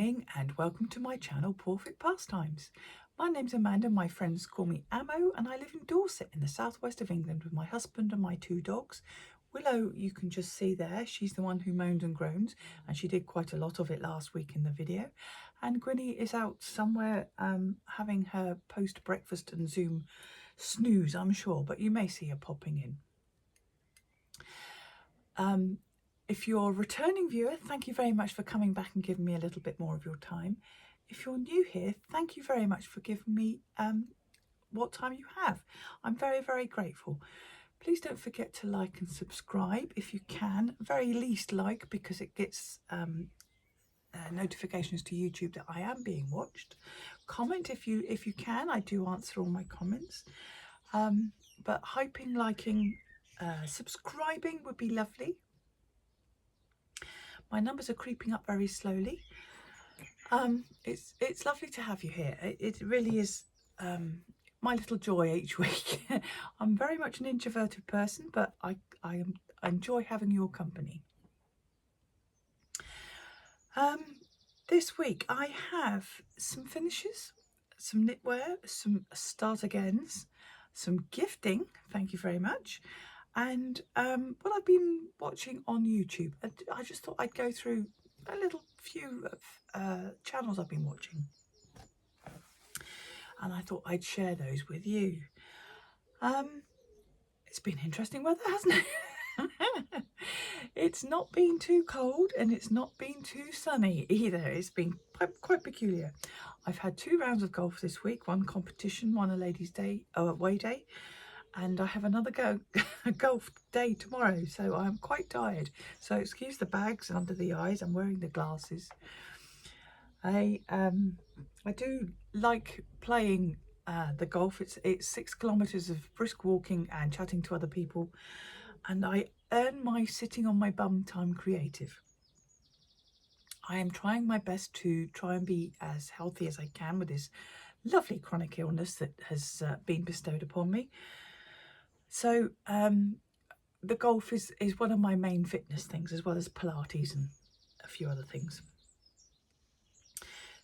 morning and welcome to my channel Perfect Pastimes. My name's Amanda, my friends call me Amo, and I live in Dorset in the southwest of England with my husband and my 2 dogs. Willow, you can just see there, she's the one who moans and groans, and she did quite a lot of it last week in the video. And Grinny is out somewhere having her post-breakfast and Zoom snooze, I'm sure, but you may see her popping in. If you're a returning viewer, thank you very much for coming back and giving me a little bit more of your time. If you're new here, thank you very much for giving me what time you have. I'm very, very grateful. Please don't forget to like and subscribe if you can. Very least like, because it gets notifications to YouTube that I am being watched. Comment if you can. I do answer all my comments. But hyping, liking, subscribing would be lovely. My numbers are creeping up very slowly. It's lovely to have you here. It really is my little joy each week. I'm very much an introverted person, but I enjoy having your company. This week I have some finishes, some knitwear, some start agains, some gifting, thank you very much, and what I've been watching on YouTube. And I just thought I'd go through a little few of channels I've been watching, and I thought I'd share those with you. It's been interesting weather, hasn't it? It's not been too cold and it's not been too sunny either. It's been quite peculiar. I've had 2 rounds of golf this week, one competition, one a ladies' day, away day, and I have another golf day tomorrow, so I'm quite tired. So excuse the bags under the eyes, I'm wearing the glasses. I do like playing the golf. It's 6 kilometres of brisk walking and chatting to other people, and I earn my sitting on my bum time creative. I am trying my best to try and be as healthy as I can with this lovely chronic illness that has been bestowed upon me. So the golf is one of my main fitness things, as well as Pilates and a few other things.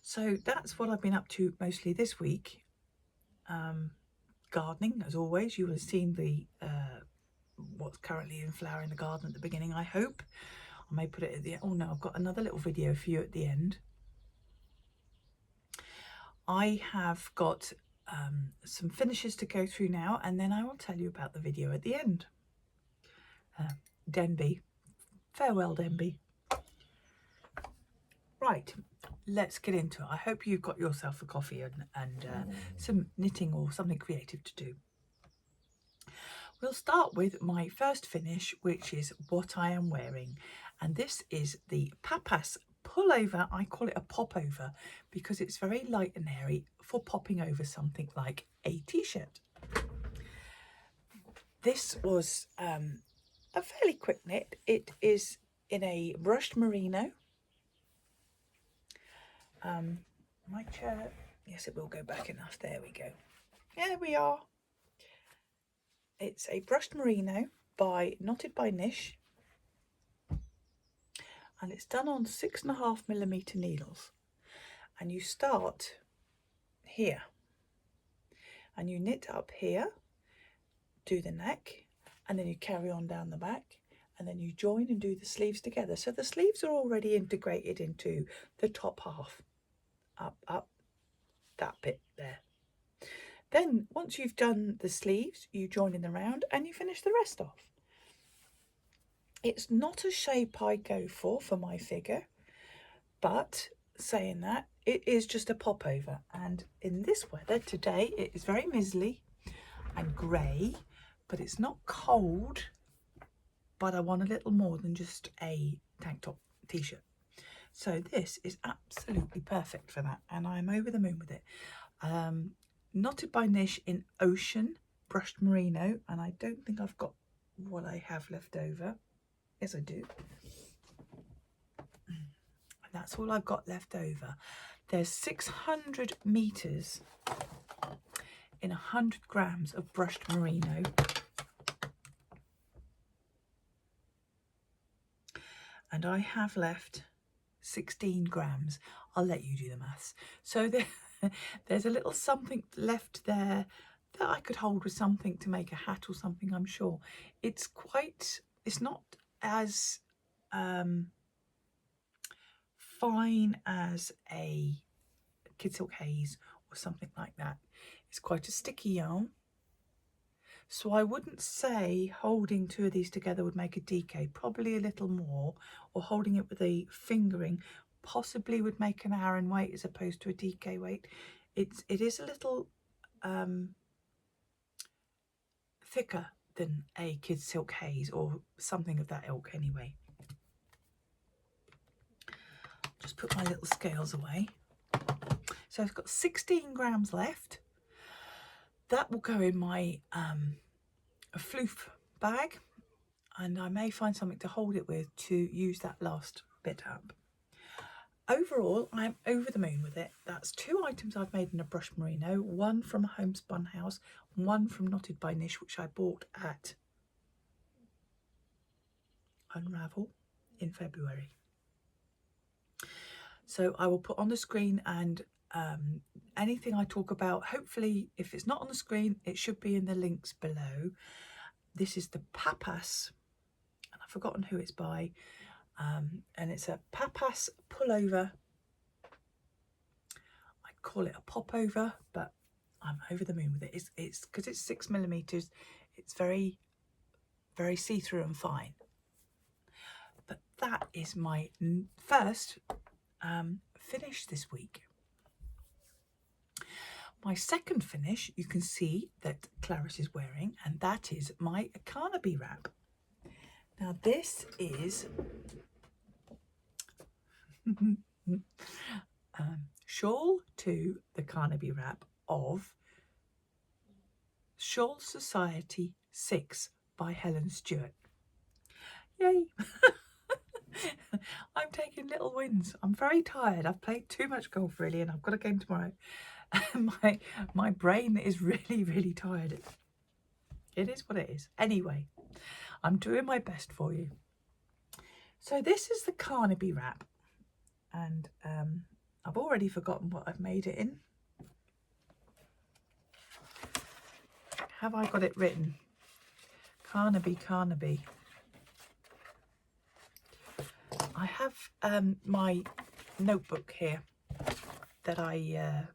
So that's what I've been up to mostly this week. Gardening, as always. You will have seen the what's currently in flower in the garden at the beginning, I hope. I may put it at the end. Oh no, I've got another little video for you at the end. I have got some finishes to go through now, and then I will tell you about the video at the end. Denby. Farewell, Denby. Right, let's get into it. I hope you've got yourself a coffee and some knitting or something creative to do. We'll start with my first finish, which is what I am wearing. And this is the Papas pullover. I call it a popover because it's very light and airy for popping over something like a t-shirt. This was a fairly quick knit. It is in a brushed merino. My chair, yes, it will go back enough. There we go. There we are. It's a brushed merino knotted by Nish, and it's done on 6.5mm needles. And you start here and you knit up here, do the neck, and then you carry on down the back, and then you join and do the sleeves together. So the sleeves are already integrated into the top half. Up, that bit there. Then once you've done the sleeves, you join in the round and you finish the rest off. It's not a shape I go for my figure, but saying that, it is just a popover. And in this weather today, it is very mizzly and grey, but it's not cold, but I want a little more than just a tank top t-shirt. So this is absolutely perfect for that, and I'm over the moon with it. Knotted by Nish in Ocean, brushed merino, and I don't think I've got what I have left over. Yes, I do. And that's all I've got left over. There's 600 meters in 100 grams of brushed merino. And I have left 16 grams. I'll let you do the maths. So there's a little something left there that I could hold with something to make a hat or something, I'm sure. It's not as fine as a Kid Silk Haze or something like that. It's quite a sticky yarn. So I wouldn't say holding two of these together would make a DK, probably a little more, or holding it with a fingering possibly would make an Aran weight as opposed to a DK weight. It is a little thicker than a Kid Silk Haze or something of that ilk anyway. Just put my little scales away. So I've got 16 grams left. That will go in my floof bag, and I may find something to hold it with to use that last bit up. Overall, I'm over the moon with it. That's 2 items I've made in a brush merino, one from a homespun house, one from Knotted by Niche, which I bought at Unravel in February. So I will put on the screen, and anything I talk about, hopefully if it's not on the screen, it should be in the links below. This is the Papas, and I've forgotten who it's by, and it's a Papas pullover. I'd call it a popover, but I'm over the moon with it. It's because it's 6mm. It's very, very see-through and fine. But that is my first finish this week. My second finish, you can see that Clarice is wearing, and that is my Carnaby wrap. Now this is shawl to the Carnaby wrap of Shawl Society 6 by Helen Stewart. Yay! I'm taking little wins. I'm very tired. I've played too much golf really, and I've got a game tomorrow. My brain is really, really tired. It is what it is. Anyway, I'm doing my best for you. So this is the Carnaby wrap, and I've already forgotten what I've made it in. Have I got it written? Carnaby, Carnaby. I have my notebook here that I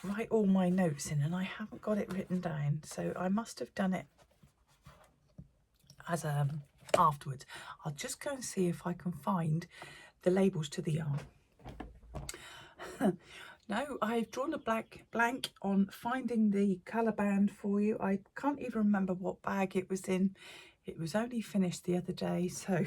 write all my notes in, and I haven't got it written down, so I must have done it as afterwards. I'll just go and see if I can find the labels to the yarn. No, I've drawn a blank on finding the colour band for you. I can't even remember what bag it was in. It was only finished the other day, so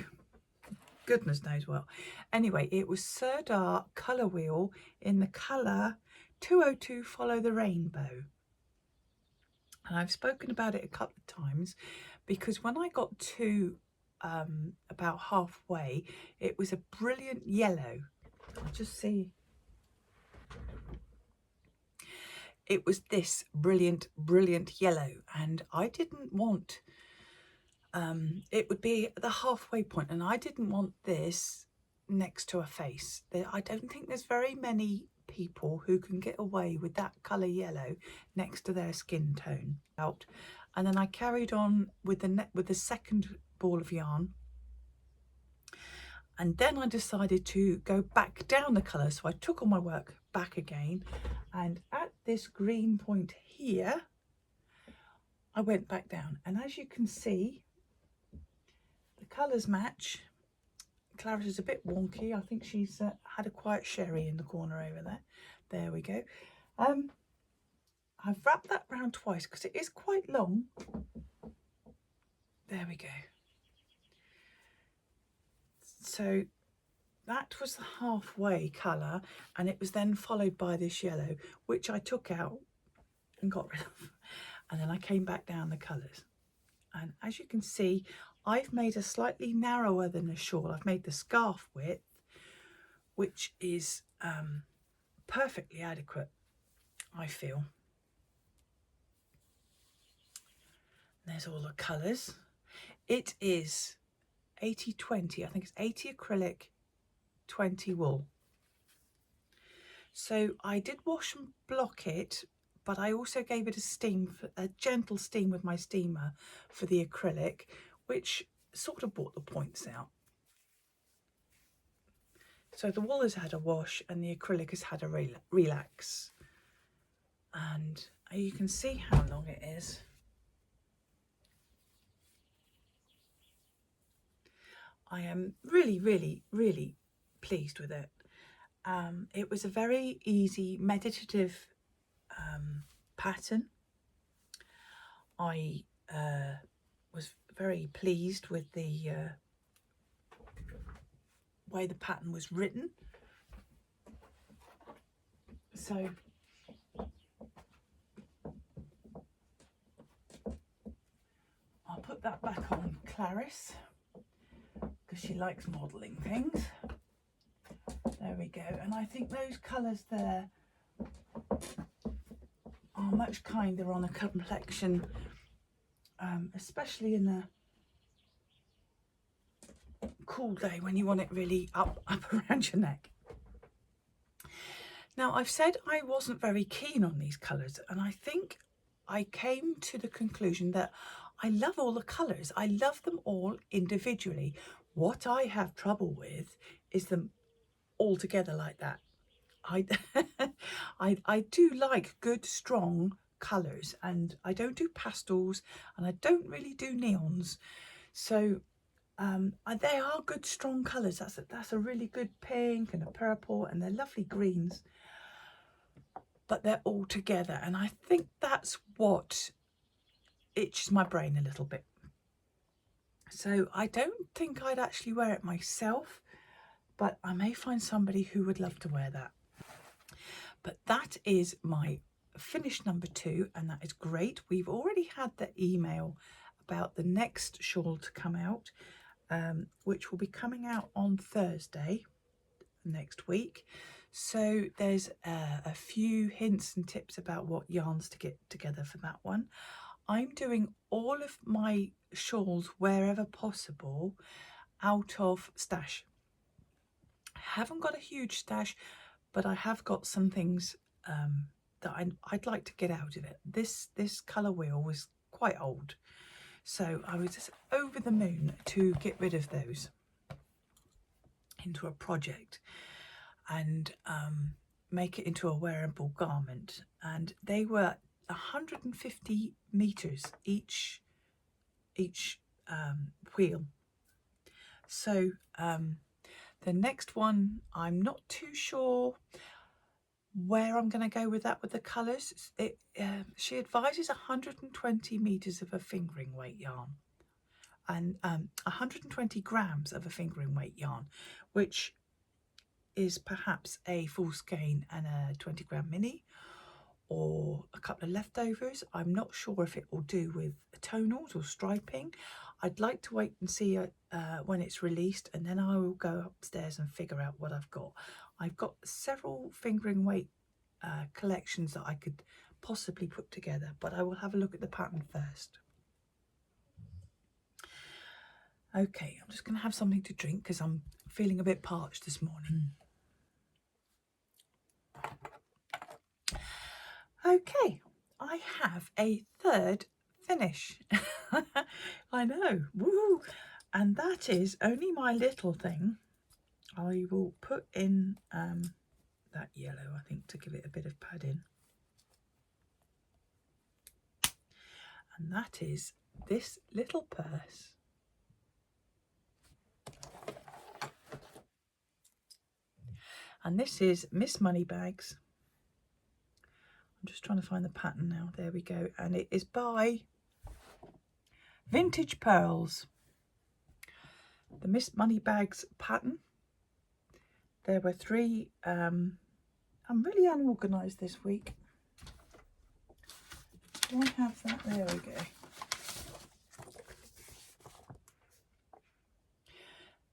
goodness knows well. Anyway, it was Sirdar colour wheel in the colour 202 Follow the Rainbow. And I've spoken about it a couple of times because when I got to about halfway, it was a brilliant yellow. I'll just see. It was this brilliant, brilliant yellow, and I didn't want, it would be the halfway point, and I didn't want this next to a face. I don't think there's very many people who can get away with that colour yellow next to their skin tone out. And then I carried on with the second ball of yarn, and then I decided to go back down the colour, so I took all my work back again, and at this green point here I went back down, and as you can see the colours match. Clarice is a bit wonky. I think she's had a quiet sherry in the corner over there. There we go. I've wrapped that round twice because it is quite long. There we go. So that was the halfway colour, and it was then followed by this yellow, which I took out and got rid of. And then I came back down the colours. And as you can see, I've made a slightly narrower than a shawl. I've made the scarf width, which is perfectly adequate, I feel. There's all the colours. It is 80-20. I think it's 80 acrylic, 20 wool. So I did wash and block it, but I also gave it a steam, a gentle steam with my steamer for the acrylic, which sort of brought the points out. So the wool has had a wash and the acrylic has had a relax. And you can see how long it is. I am really, really, really pleased with it. It was a very easy, meditative pattern. I was very pleased with the way the pattern was written. So I'll put that back on Clarice because she likes modelling things. There we go. And I think those colours there are much kinder on a complexion, especially in a cool day when you want it really up around your neck. Now, I've said I wasn't very keen on these colours, and I think I came to the conclusion that I love all the colours. I love them all individually. What I have trouble with is them all together like that. I do like good, strong colours, and I don't do pastels, and I don't really do neons. So they are good, strong colours. That's a really good pink and a purple, and they're lovely greens. But they're all together, and I think that's what itches my brain a little bit. So I don't think I'd actually wear it myself, but I may find somebody who would love to wear that. But that is my finished number 2, and that is great. We've already had the email about the next shawl to come out, which will be coming out on Thursday next week. So there's a few hints and tips about what yarns to get together for that one. I'm doing all of my shawls wherever possible out of stash. I haven't got a huge stash, but I have got some things that I'd like to get out of it. This colour wheel was quite old, so I was just over the moon to get rid of those into a project and make it into a wearable garment. And they were 150 meters each wheel. So the next one, I'm not too sure where I'm going to go with that with the colours. She advises 120 meters of a fingering weight yarn and 120 grams of a fingering weight yarn, which is perhaps a full skein and a 20 gram mini, or a couple of leftovers. I'm not sure if it will do with tonals or striping. I'd like to wait and see when it's released, and then I will go upstairs and figure out what I've got. I've got several fingering weight collections that I could possibly put together, but I will have a look at the pattern first. Okay, I'm just going to have something to drink because I'm feeling a bit parched this morning. Okay, I have a third finish. I know, woo! And that is only my little thing. I will put in that yellow, I think, to give it a bit of padding. And that is this little purse. And this is Miss Moneybags. I'm just trying to find the pattern now. There we go. And it is by Vintage Pearls. The Miss Moneybags pattern. There were 3. I'm really unorganised this week. Do I have that? There we go.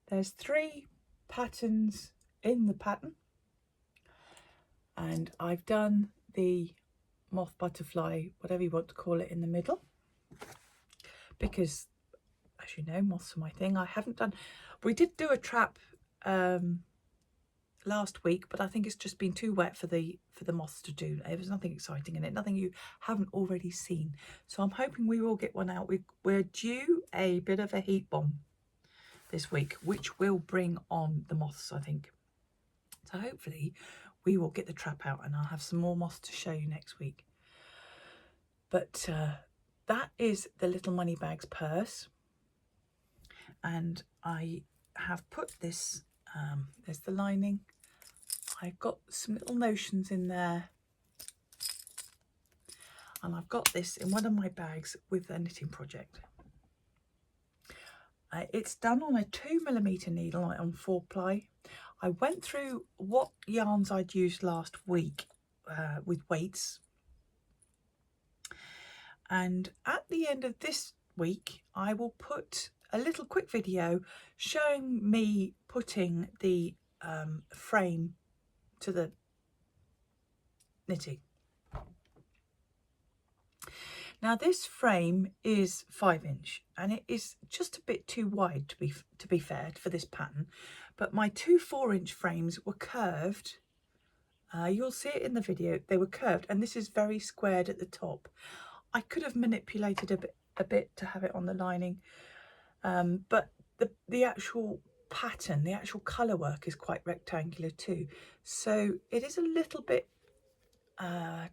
There's 3 patterns in the pattern, and I've done the moth, butterfly, whatever you want to call it, in the middle, because as you know, moths are my thing. I haven't done, we did do a trap last week, but I think it's just been too wet for the moths to do. There's nothing exciting in it, nothing you haven't already seen. So I'm hoping we will get one out. We're due a bit of a heat bomb this week, which will bring on the moths, I think. So hopefully we will get the trap out and I'll have some more moths to show you next week. But that is the Little Money Bags purse. And I have put this, there's the lining. I've got some little notions in there. And I've got this in one of my bags with a knitting project. It's done on a 2mm needle on 4-ply. I went through what yarns I'd used last week with weights. And at the end of this week, I will put a little quick video showing me putting the frame to the knitting. Now this frame is 5-inch and it is just a bit too wide to be fair for this pattern, but my 2 4-inch frames were curved. You'll see it in the video, they were curved, and this is very squared at the top. I could have manipulated a bit to have it on the lining, but the actual pattern, the actual colour work is quite rectangular too, so it is a little bit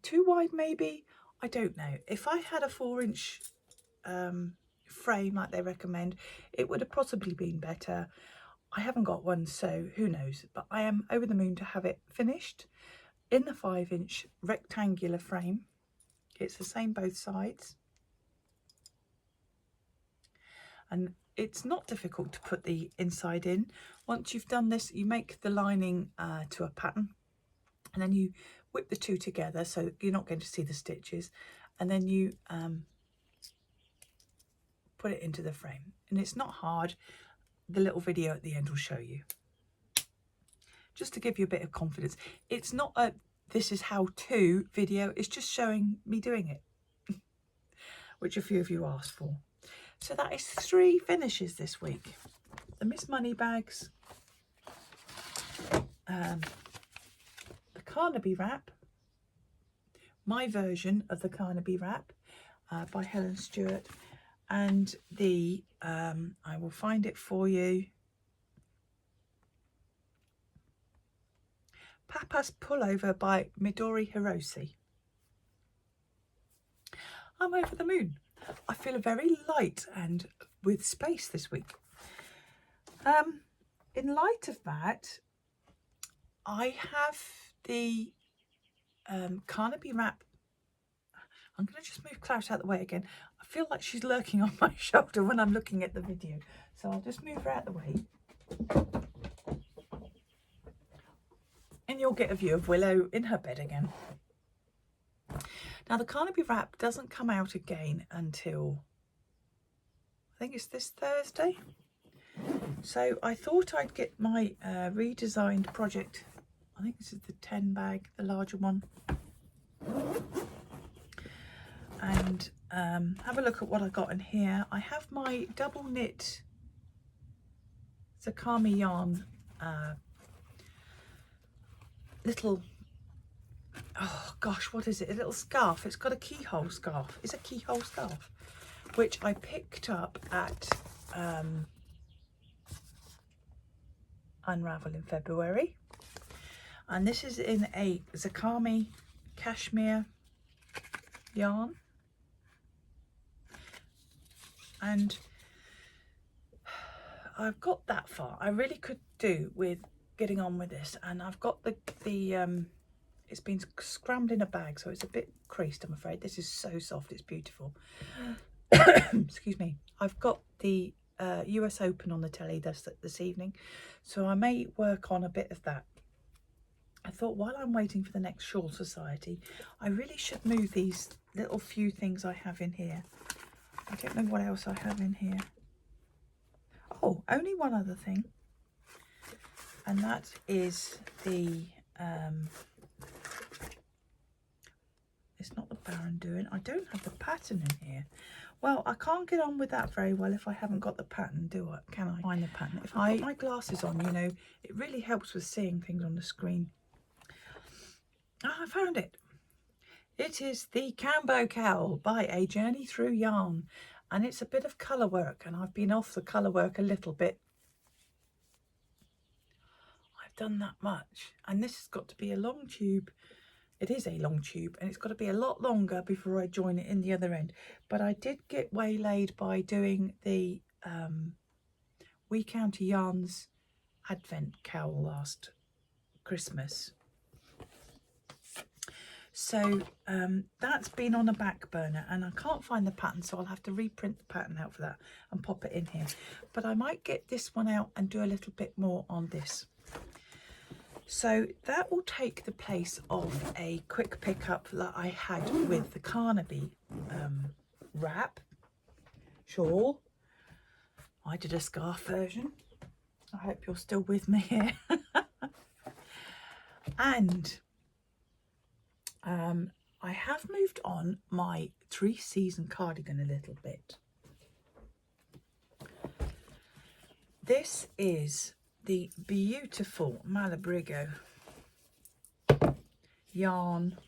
too wide maybe. I don't know. If I had a 4-inch frame like they recommend, it would have possibly been better. I haven't got one, so who knows, but I am over the moon to have it finished in the 5-inch rectangular frame. It's the same both sides, and it's not difficult to put the inside in. Once you've done this, you make the lining to a pattern, and then you whip the two together so you're not going to see the stitches, and then you put it into the frame, and it's not hard. The little video at the end will show you, just to give you a bit of confidence. It's not a this is how to video, it's just showing me doing it, which a few of you asked for. So that is 3 finishes this week. The Miss Money Bags, the Carnaby wrap, my version of the Carnaby wrap by Helen Stewart, and the I will find it for you, Papa's Pullover by Midori Hirose. I'm over the moon. I feel very light and with space this week. In light of that, I have the Carnaby wrap. I'm going to just move Klaus out of the way again. I feel like she's lurking on my shoulder when I'm looking at the video, so I'll just move her out of the way. And you'll get a view of Willow in her bed again. Now the Carnaby wrap doesn't come out again until, I think it's this Thursday. So I thought I'd get my redesigned project. I think this is the 10 bag, the larger one. And have a look at what I got in here. I have my double knit Zakami yarn little, oh gosh, what is it? A little scarf. It's got a keyhole scarf. It's a keyhole scarf, which I picked up at Unravel in February. And this is in a Zakami cashmere yarn. And I've got that far. I really could do with getting on with this, and I've got the it's been scrammed in a bag, so it's a bit creased, I'm afraid. This is so soft, it's beautiful. Excuse me. I've got the US Open on the telly this evening, so I may work on a bit of that. I thought while I'm waiting for the next Shawl Society, I really should move these little few things I have in here. I don't know what else I have in here. Oh, only one other thing, and that is the it's not the Baron doing? I don't have the pattern in here. Well, I can't get on with that very well if I haven't got the pattern, do I? Can I find the pattern? If I put my glasses on, you know, it really helps with seeing things on the screen. Ah, I found it. It is the Cambo Cowl by A Journey Through Yarn, and it's a bit of colour work, and I've been off the colour work a little bit. I've done that much, and this has got to be a long tube. It is a long tube, and it's got to be a lot longer before I join it in the other end. But I did get waylaid by doing the We County Yarns Advent Cowl last Christmas. So that's been on a back burner, and I can't find the pattern, so I'll have to reprint the pattern out for that and pop it in here. But I might get this one out and do a little bit more on this. So that will take the place of a quick pickup that I had with the Carnaby wrap shawl. I did a scarf version. I hope you're still with me here. And I have moved on my 3-season cardigan a little bit. This is the beautiful Malabrigo yarn,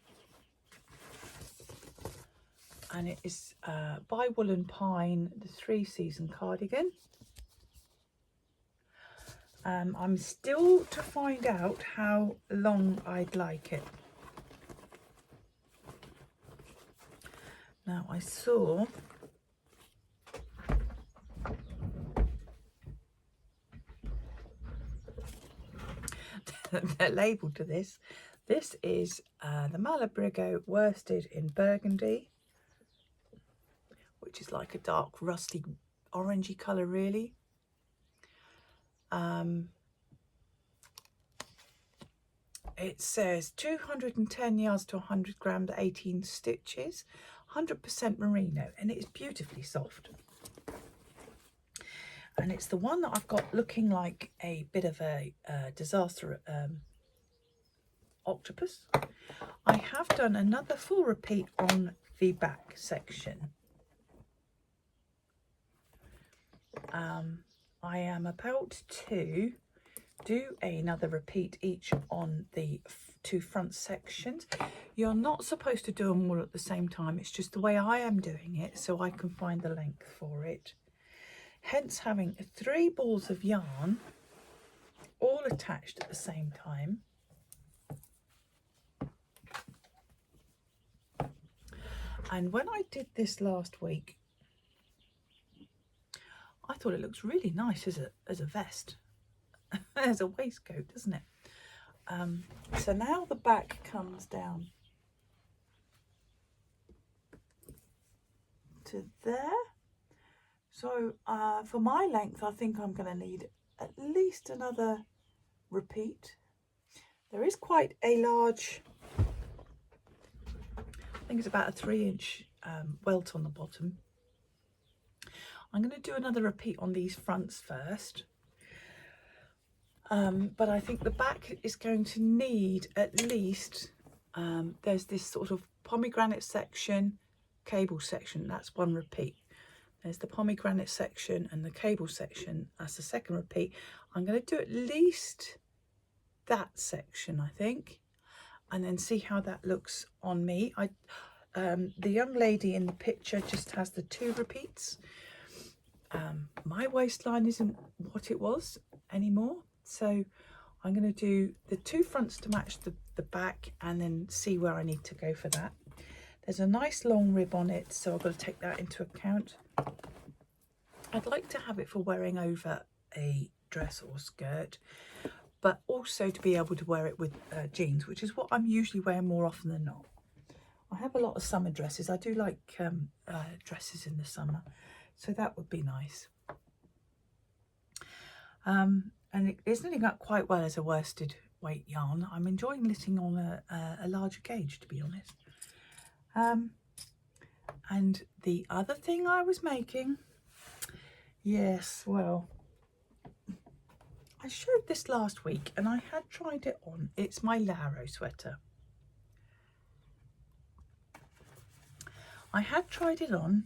and it is by Wool and Pine, the 3-season cardigan. I'm still to find out how long I'd like it. Now I saw the label to this. This is the Malabrigo worsted in burgundy, which is like a dark rusty orangey colour really. It says 210 yards to 100 grams, 18 stitches, 100% merino, and it is beautifully soft. And it's the one that I've got looking like a bit of a disaster octopus. I have done another full repeat on the back section. I am about to do another repeat each on the 2 front sections. You're not supposed to do them all at the same time. It's just the way I am doing it, so I can find the length for it. Hence having 3 balls of yarn all attached at the same time. And when I did this last week, I thought it looks really nice as a vest, as a waistcoat, doesn't it? So now the back comes down to there. So for my length, I think I'm going to need at least another repeat. There is quite a large, I think it's about a 3-inch welt on the bottom. I'm going to do another repeat on these fronts first. But I think the back is going to need at least, there's this sort of pomegranate section, cable section, that's 1 repeat. There's the pomegranate section and the cable section, that's the 2nd repeat. I'm going to do at least that section, I think, and then see how that looks on me. The young lady in the picture just has the 2 repeats. My waistline isn't what it was anymore, so I'm going to do the 2 fronts to match the back and then see where I need to go for that. There's a nice long rib on it, so I've got to take that into account. I'd like to have it for wearing over a dress or skirt, but also to be able to wear it with jeans, which is what I'm usually wearing more often than not. I have a lot of summer dresses. I do like dresses in the summer, so that would be nice. And it is knitting up quite well as a worsted weight yarn. I'm enjoying knitting on a larger gauge, to be honest. And the other thing I was making, yes, well, I showed this last week and I had tried it on. It's my Laro sweater. I had tried it on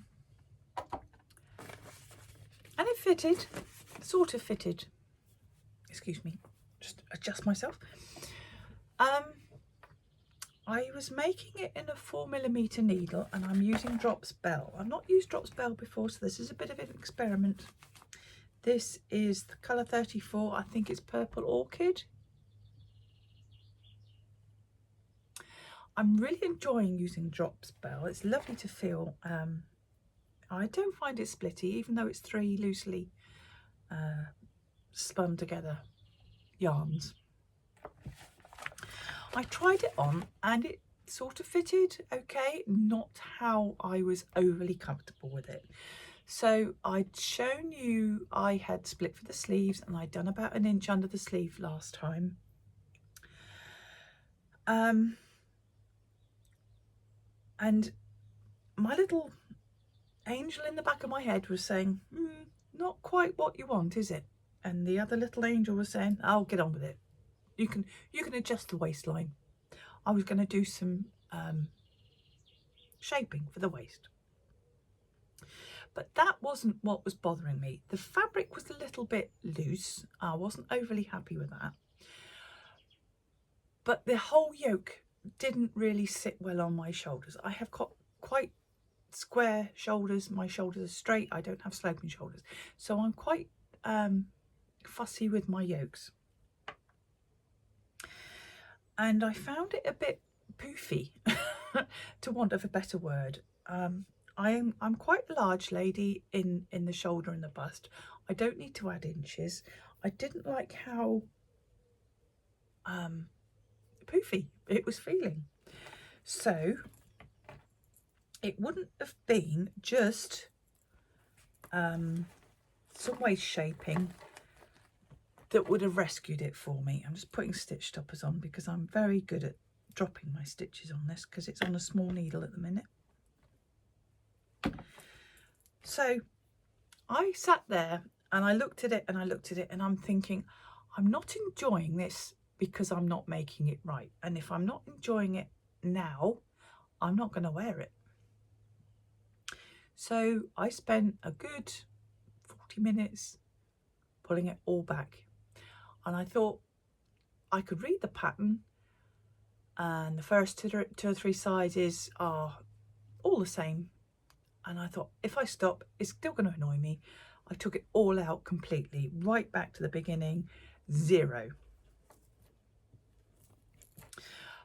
and it fitted, sort of fitted. Excuse me, just adjust myself. I was making it in a 4mm needle and I'm using Drops Bell. I've not used Drops Bell before, so this is a bit of an experiment. This is the colour 34, I think it's Purple Orchid. I'm really enjoying using Drops Bell. It's lovely to feel. I don't find it splitty, even though it's 3 loosely spun together yarns. I tried it on and it sort of fitted okay, not how I was overly comfortable with it. So I'd shown you I had split for the sleeves and I'd done about 1 inch under the sleeve last time. And my little angel in the back of my head was saying, not quite what you want, is it? And the other little angel was saying, oh, get on with it. You can adjust the waistline. I was going to do some shaping for the waist. But that wasn't what was bothering me. The fabric was a little bit loose. I wasn't overly happy with that. But the whole yoke didn't really sit well on my shoulders. I have got quite square shoulders. My shoulders are straight. I don't have sloping shoulders. So I'm quite fussy with my yokes. And I found it a bit poofy, to want of a better word. I'm quite a large lady in the shoulder and the bust. I don't need to add inches. I didn't like how poofy it was feeling. So it wouldn't have been just some waist shaping that would have rescued it for me. I'm just putting stitch stoppers on because I'm very good at dropping my stitches on this because it's on a small needle at the minute. So I sat there and I looked at it and I looked at it and I'm thinking, I'm not enjoying this because I'm not making it right. And if I'm not enjoying it now, I'm not going to wear it. So I spent a good 40 minutes pulling it all back. And I thought I could read the pattern and the first two or three sizes are all the same. And I thought, if I stop, it's still going to annoy me. I took it all out completely, right back to the beginning, 0.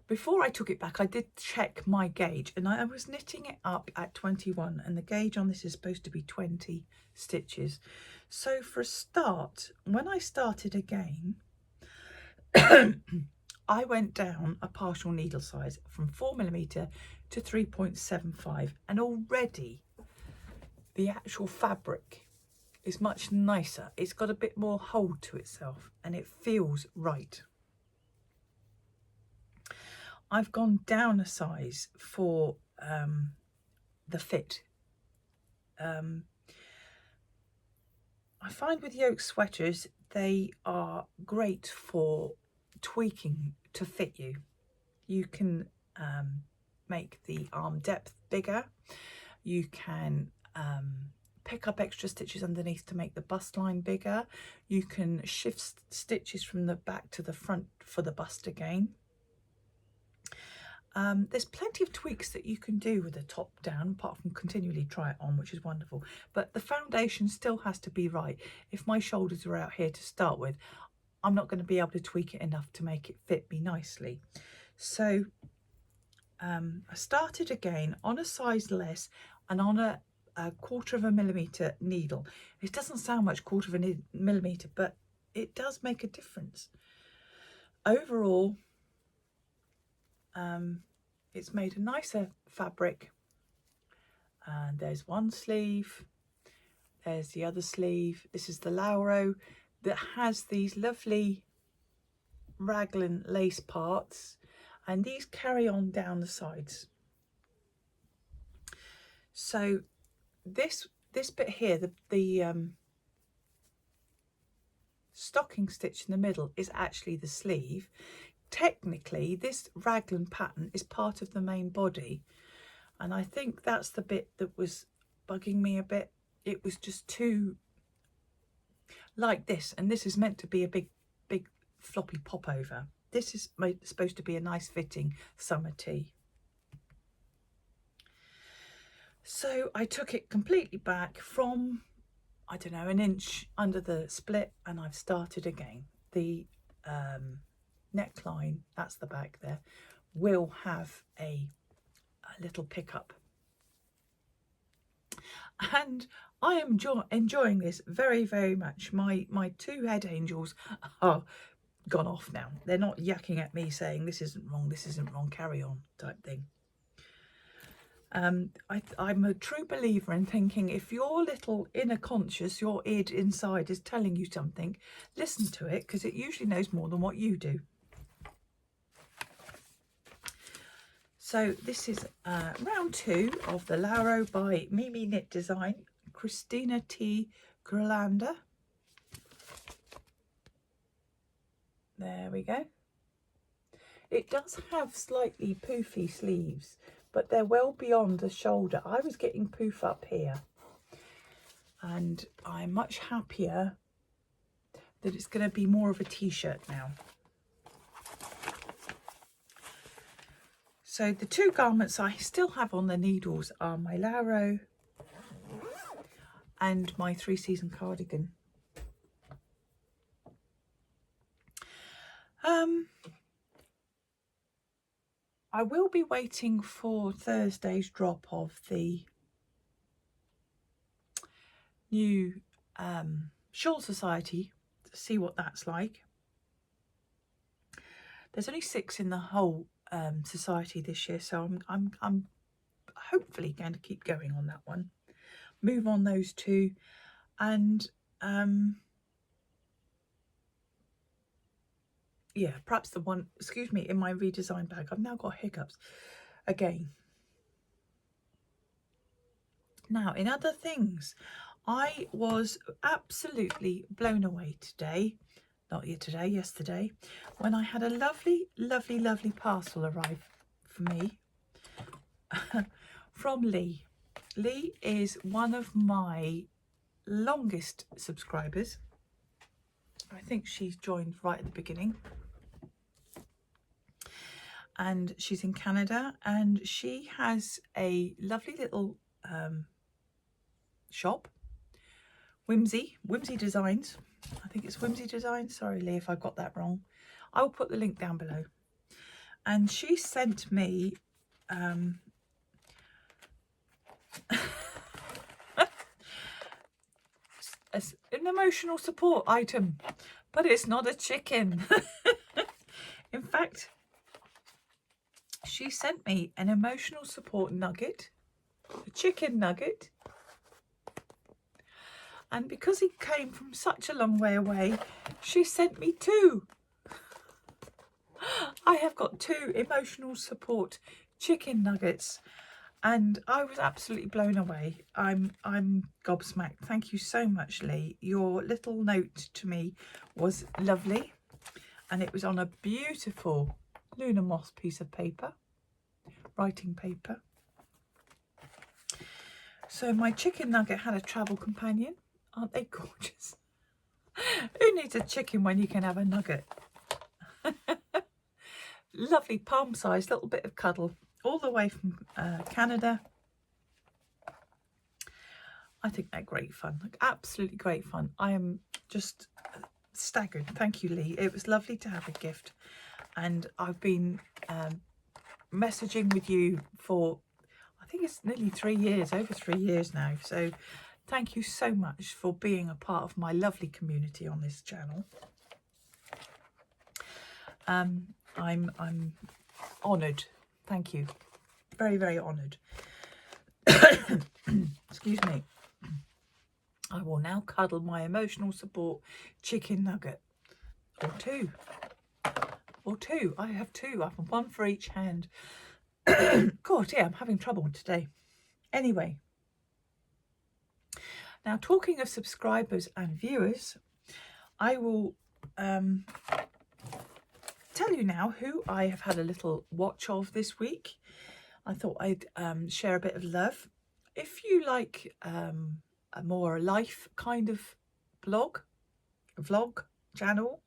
Before I took it back, I did check my gauge and I was knitting it up at 21 and the gauge on this is supposed to be 20 stitches. So for a start, when I started again, I went down a partial needle size from 4mm to 3.75 and already the actual fabric is much nicer. It's got a bit more hold to itself and it feels right. I've gone down a size for the fit. I find with yoke sweaters, they are great for tweaking to fit you. You can make the arm depth bigger. You can pick up extra stitches underneath to make the bust line bigger. You can shift stitches from the back to the front for the bust again. There's plenty of tweaks that you can do with the top down, apart from continually try it on, which is wonderful. But the foundation still has to be right. If my shoulders are out here to start with, I'm not going to be able to tweak it enough to make it fit me nicely. So I started again on a size less and on a 1/4 millimeter needle. It doesn't sound much, 1/4 millimeter, but it does make a difference. Overall, it's made a nicer fabric, and there's one sleeve, there's the other sleeve. This is the Lauro that has these lovely raglan lace parts, and these carry on down the sides. So this bit here, the stocking stitch in the middle is actually the sleeve. Technically, this raglan pattern is part of the main body. And I think that's the bit that was bugging me a bit. It was just too like this, and this is meant to be a big floppy popover. This is supposed to be a nice fitting summer tee. So I took it completely back from, I don't know, an inch under the split, and I've started again. The neckline, that's the back there, will have a little pickup. And I am enjoying this very, very much. My two head angels are gone off now. They're not yakking at me saying this isn't wrong, carry on type thing. I'm a true believer in thinking if your little inner conscious, your id inside is telling you something, listen to it, because it usually knows more than what you do. So this is round 2 of the Lauro by Mimi Knit Design, Christina T. Grolander. There we go. It does have slightly poofy sleeves, but they're well beyond the shoulder. I was getting poof up here, and I'm much happier that it's going to be more of a t-shirt now. So the 2 garments I still have on the needles are my Lauro and my 3-season cardigan. I will be waiting for Thursday's drop of the new Shawl Society to see what that's like. There's only 6 in the whole society this year, so I'm hopefully going to keep going on that one. Move on those 2, and yeah, perhaps the one, excuse me, in my redesign bag. I've now got hiccups again. Now, in other things, I was absolutely blown away today, not today, yesterday, when I had a lovely, lovely, lovely parcel arrive for me from Lee. Lee is one of my longest subscribers. I think she's joined right at the beginning. And she's in Canada, and she has a lovely little shop, Whimsy Designs. I think it's Whimsy Designs. Sorry, Lee, if I got that wrong. I will put the link down below. And she sent me an emotional support item, but it's not a chicken. In fact, she sent me an emotional support nugget, a chicken nugget, and because he came from such a long way away, she sent me 2. I have got 2 emotional support chicken nuggets, and I was absolutely blown away. I'm gobsmacked. Thank you so much, Lee. Your little note to me was lovely, and it was on a beautiful Luna Moss piece of paper, writing paper. So my chicken nugget had a travel companion. Aren't they gorgeous? Who needs a chicken when you can have a nugget? Lovely palm size little bit of cuddle all the way from Canada. I think they're great fun, like absolutely great fun. I am just staggered. Thank you, Lee. It was lovely to have a gift, and I've been messaging with you for, I think it's nearly 3 years, over 3 years now. So thank you so much for being a part of my lovely community on this channel. I'm honoured. Thank you. Very, very honoured. Excuse me. I will now cuddle my emotional support chicken nugget. Or 2. Or 2. I have 2. I have 1 for each hand. God, yeah, I'm having trouble today. Anyway. Now, talking of subscribers and viewers, I will tell you now who I have had a little watch of this week. I thought I'd share a bit of love. If you like a more life kind of vlog channel,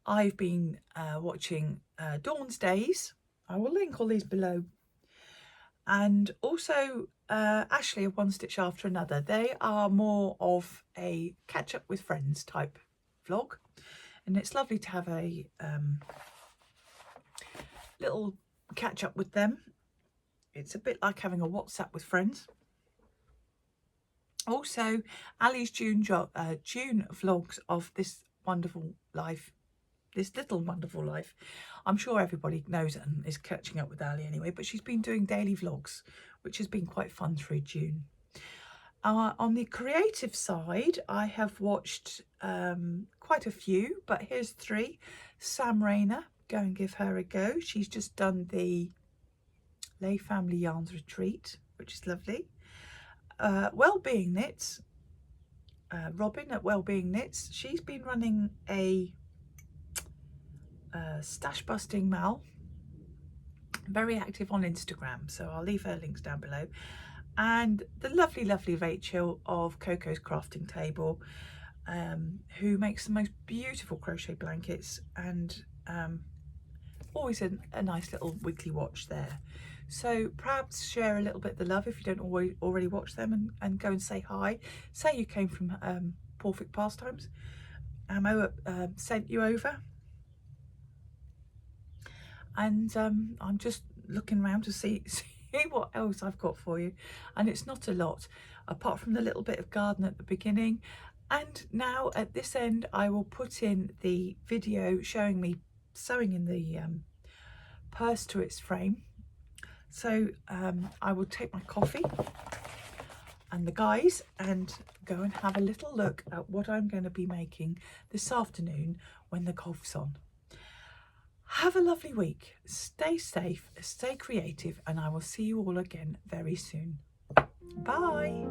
I've been watching Dawn's Days. I will link all these below. And also Ashley of One Stitch After Another. They are more of a catch up with friends type vlog. And it's lovely to have a little catch up with them. It's a bit like having a WhatsApp with friends. Also, Ali's June vlogs of this wonderful life, this little wonderful life. I'm sure everybody knows it and is catching up with Ali anyway, but she's been doing daily vlogs, which has been quite fun through June. On the creative side, I have watched quite a few, but here's 3. Sam Rayner, go and give her a go. She's just done the Lay Family Yarns Retreat, which is lovely. Wellbeing Knits, Robyn at Wellbeing Knits, she's been running a stash busting Mal, very active on Instagram, so I'll leave her links down below. And the lovely Rachel of Coco's Crafting Table, who makes the most beautiful crochet blankets, and always a nice little weekly watch there. So perhaps share a little bit of the love if you don't already watch them, and go and say hi. Say you came from PawfectPastimes. Amo sent you over. And I'm just looking around to see what else I've got for you. And it's not a lot, apart from the little bit of garden at the beginning. And now at this end, I will put in the video showing me sewing in the purse to its frame. So I will take my coffee and the guys and go and have a little look at what I'm going to be making this afternoon when the golf's on. Have a lovely week, stay safe, stay creative, and I will see you all again very soon. Bye.